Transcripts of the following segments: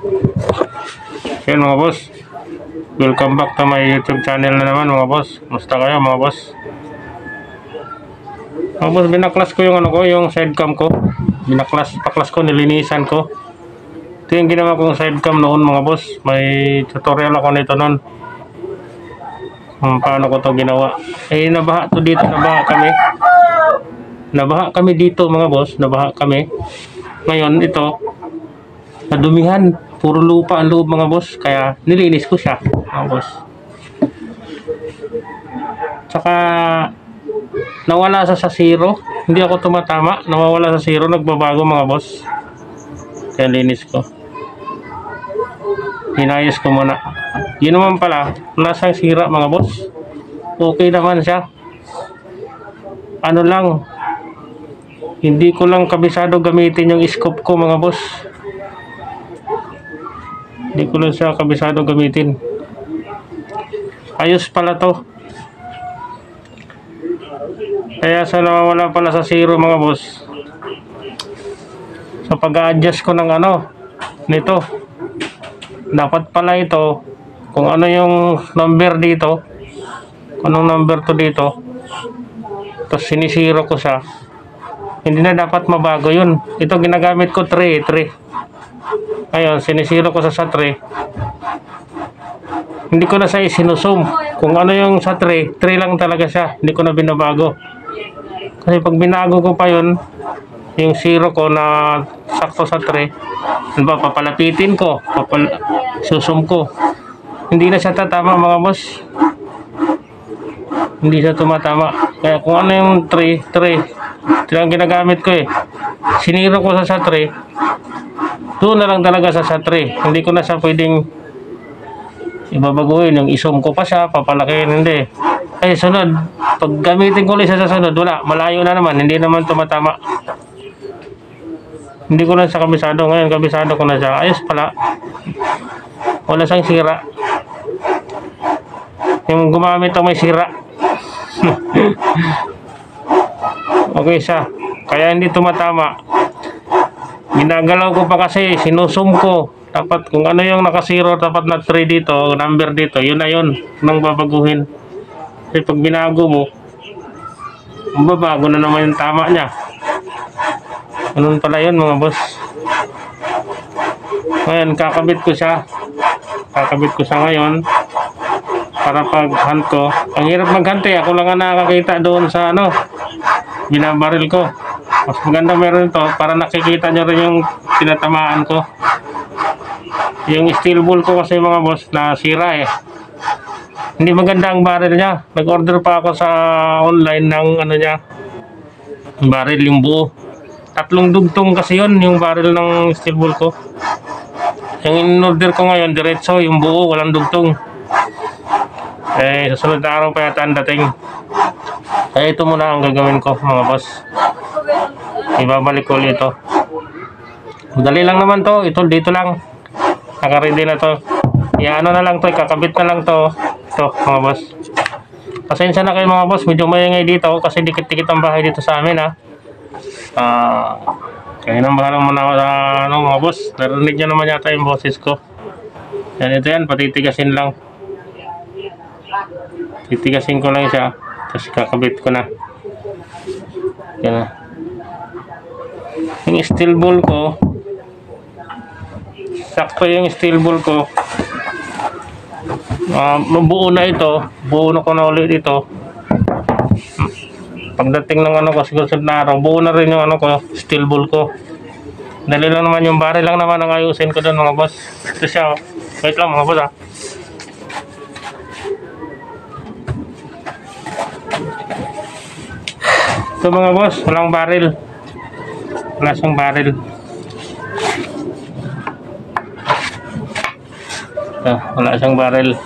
Yun mga boss, welcome back to my YouTube channel na naman mga boss. Musta kayo mga boss? Mga boss, binaklas ko yung yung sidecam ko. Paklas ko, nilinisan ko. Ito yung ginawa kong sidecam noon mga boss. May tutorial ako nito noon. Paano ko to ginawa. Nabaha to dito, Nabaha kami dito mga boss, nabaha kami. Ngayon ito, nadumihan. Puro lupa ang loob mga boss, kaya nilinis ko siya mga boss. Tsaka nawala sa zero, hindi ako tumatama, nawawala sa zero, nagbabago mga boss. Kaya linis ko. Hinayos ko muna. Yun naman pala, nasa sira mga boss. Okay naman siya. Ano lang, hindi ko lang kabisado gamitin yung scope ko mga boss. Hindi ko lang siya kabisado gamitin. Ayos pala to. Kaya sa nawawala pala sa zero mga boss, sa pag-a-adjust ko ng nito, dapat pala ito, kung ano yung number dito, kung anong number to dito, tapos sinisiro ko siya, hindi na dapat mabago yun. Ito ginagamit ko 3. Ngayon, sinisiro ko sa 3. Hindi ko na siya isinusum. Kung ano yung sa 3 lang talaga siya. Hindi ko na binabago. Kasi pag binago ko pa yun, yung 0 ko na sakto sa 3, diba, papalapitin ko, susum ko. Hindi na siya tatama mga boss. Hindi siya tumatama. Kaya kung ano yung 3 ang ginagamit ko siniro ko sa 3. Doon na lang talaga sa 3. Hindi ko na siya pwedeng ibabaguhin. Yung isum ko pa siya, papalakihin, hindi. Ay, sunod. Pag gamitin ko ulit sa sunod, wala. Malayo na naman. Hindi naman tumatama. Hindi ko na siya kabisado. Ngayon, kabisado ko na siya. Ayos pala. Wala siyang sira. Yung gumamit ako may sira. Okay siya. Kaya hindi tumatama. Ginagalaw ko pa kasi, sinusum ko. Dapat kung ano yung nakasiro, dapat na 3 dito, number dito, yun na yun, nang babaguhin. Kasi pag binago mo, babago na naman yung tama niya. Ganun pala yun mga boss. Ngayon, kakabit ko siya ngayon, para pag hunt ko. Ang hirap mag-hunt ako lang ang nakakita doon sa binabaril ko. Mas maganda meron ito para nakikita nyo rin yung tinatamaan ko. Yung steel ball ko kasi mga boss na sira Hindi maganda ang barrel niya. Nag-order pa ako sa online ng niya, barrel yung buo. 3 dugtong kasi yun yung barrel ng steel ball ko. Yung in-order ko ngayon diretso yung buo, walang dugtong. Sa sunod na araw pa yata ang dating. Kaya ito muna ang gagawin ko mga boss. Ibabalik ko ulit ito. Madali lang naman to. Ito dito lang. Naka-ready na to. Na lang to. Kakabit na lang to. Ito mga boss. Pasensya na kayo mga boss. Medyo maingay dito kasi dikit-dikit ang bahay dito sa amin kaya nang bahala muna mga boss. Narinig nyo naman yata yung boses ko. Ito yan. Patitigasin lang. Titigasin ko lang siya. Tapos kakabit ko na. Yan na. Yung steel ball ko, sakto yung steel ball ko. Mabuo na ito. Buo na ko na ulit ito. Pagdating ng siguro na araw, buo na rin yung steel ball ko. Dali lang naman yung barrel lang naman ang ayusin ko doon mga boss. Ito siya. Wait lang mga boss Ito mga boss, walang barrel. Wala siyang barrel. Wala siyang barrel.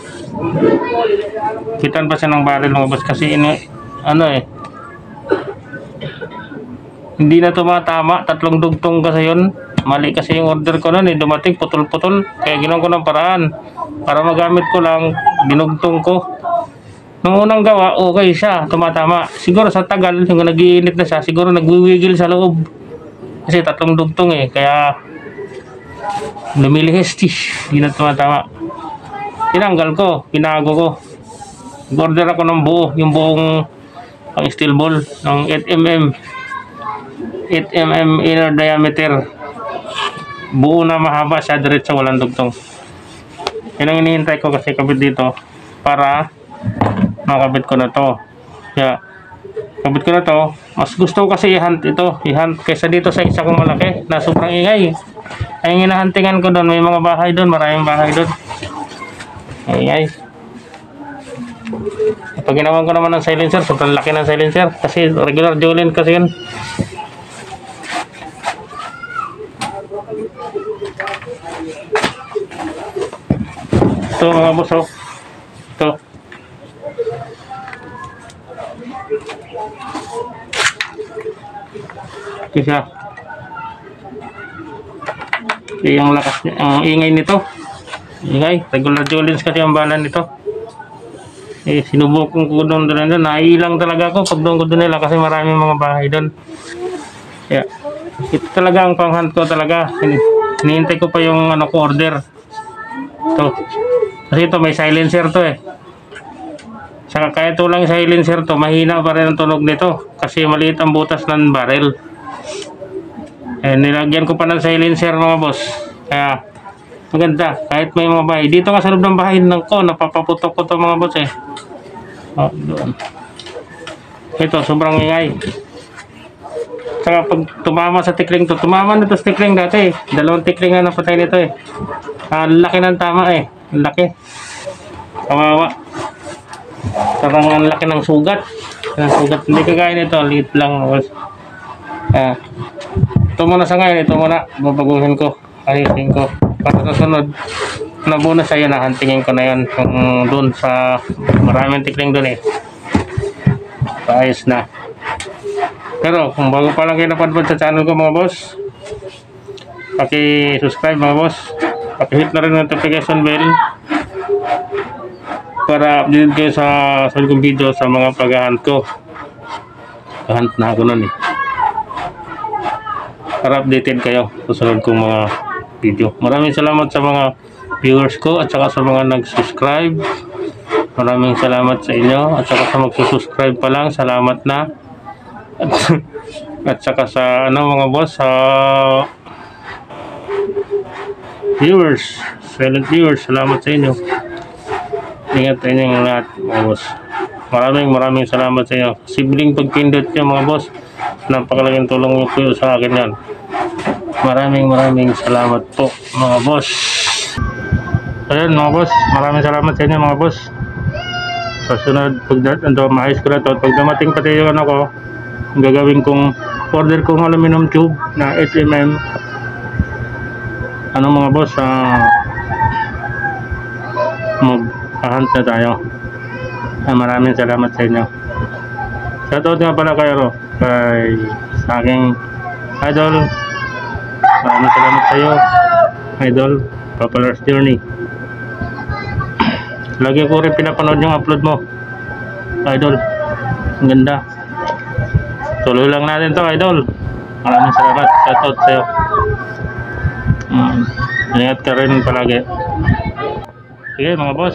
Kitan pa siya ng barrel mga boss kasi hindi na tumatama. 3 dugtong kasi yun. Mali kasi yung order ko nun dumating putol-putol. Kaya ginawa ko ng paraan para magamit ko lang, dinugtong ko. Nung unang gawa, okay siya, tumatama. Siguro sa tagal, yung nag-iinit na siya, siguro nagwiwigil sa loob. Kasi 3 dugtong kaya lumilihis, hindi na tumatama. Tinanggal ko, pinago ko. Order ako ng buo, yung buong ang steel ball ng 8mm inner diameter, buo na mahaba siya, diretso walang dugtong. Yan ang hinihintay ko kasi kabit dito para makabit ko na to. Kaya kabit ko na to. Mas gusto ko kasi i-hunt ito, i-hunt kaysa dito sa isa kong malaki na sobrang ingay. Ang hinahuntingan ko doon, may mga bahay doon, maraming bahay doon. Ingay. Pag ginawan ko naman ng silencer, sobrang laki ng silencer kasi regular Jolene kasi yun. Ito mga boss, oh. Ito. Ito siya. Ito yung lakas, ang ingay nito. Ingay, regular Jolene kasi ang balan nito. Sinubukong ko doon, naiilang talaga ako pag doon ko doon nila kasi maraming mga bahay doon. Kaya, ito talaga ang pang-hunt ko talaga. Hinihintay ko pa yung ko order. Ito. Kasi ito may silencer to Saka kahit walang silencer to, mahina pa rin ang tunog nito. Kasi maliit ang butas ng barrel. Nilagyan ko pa ng silencer mga boss. Kaya, maganda. Kahit may mga bahay. Dito nga sa loob ng bahay ko, napapaputok ko to mga boss doon. Ito, sobrang ingay. Saka pag tumama sa tikling to, tumama na to sa tikling dati. Dalawang tikling na napatay nito Ang laki ng tama Ang laki. Kawawa. Parang ang laki ng sugat. Hindi kagaya nito, liit lang. Ito muna sa ngayon, ito muna. Babaguhin ko. Ayusin ko. Para sa sunod, nabuo na sa'yo na huntingin ko na yun. Kung doon sa maraming tikling doon Paayos na. Pero kung bago pa lang kayo napadpad sa channel ko mga boss, paki-subscribe mga boss, paki-hit na rin ng notification bell para update kayo sa sunod kong video sa mga pag-hunt ko. Hunt na ako nun para updated kayo sa sunod kong mga video. Maraming salamat sa mga viewers ko at saka sa mga nag-subscribe. Maraming salamat sa inyo at saka sa mag-subscribe pa lang, salamat na. At saka sa mga boss, viewers, silent viewers, salamat sa inyo. Ingat sa inyong lahat mga boss. Maraming salamat sa inyo. Sibling pagpindot nyo mga boss, napakalaking tulong nyo po sa akin yan. Maraming salamat po mga boss. Ayun mga boss, maraming salamat sa inyo mga boss. Sa sunod, maayos ko na to. Pag dumating pati yung ko, ang gagawin kong order kong aluminum tube na 8mm. Mga boss, mag-hunt na tayo. Maraming salamat sa inyo. Shoutout nga pala kayo sa aking idol. Maraming salamat sa iyo, idol, Papa Lars Journey. Lagi ko rin pinapanood yung upload mo, idol. Ang ganda. Tuloy lang natin to, idol. Maraming salamat. Shoutout sa iyo. Ingat ka rin palagi. Sige mga boss,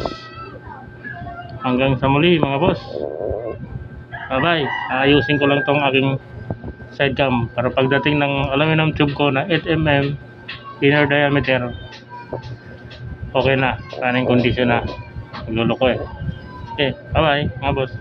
hanggang sa muli mga boss. Bye bye. Ayusin ko lang tong aking side cam para pagdating ng aluminum tube ko na 8mm inner diameter, okay na, running condition na. Nagluloko Okay, bye bye mga boss.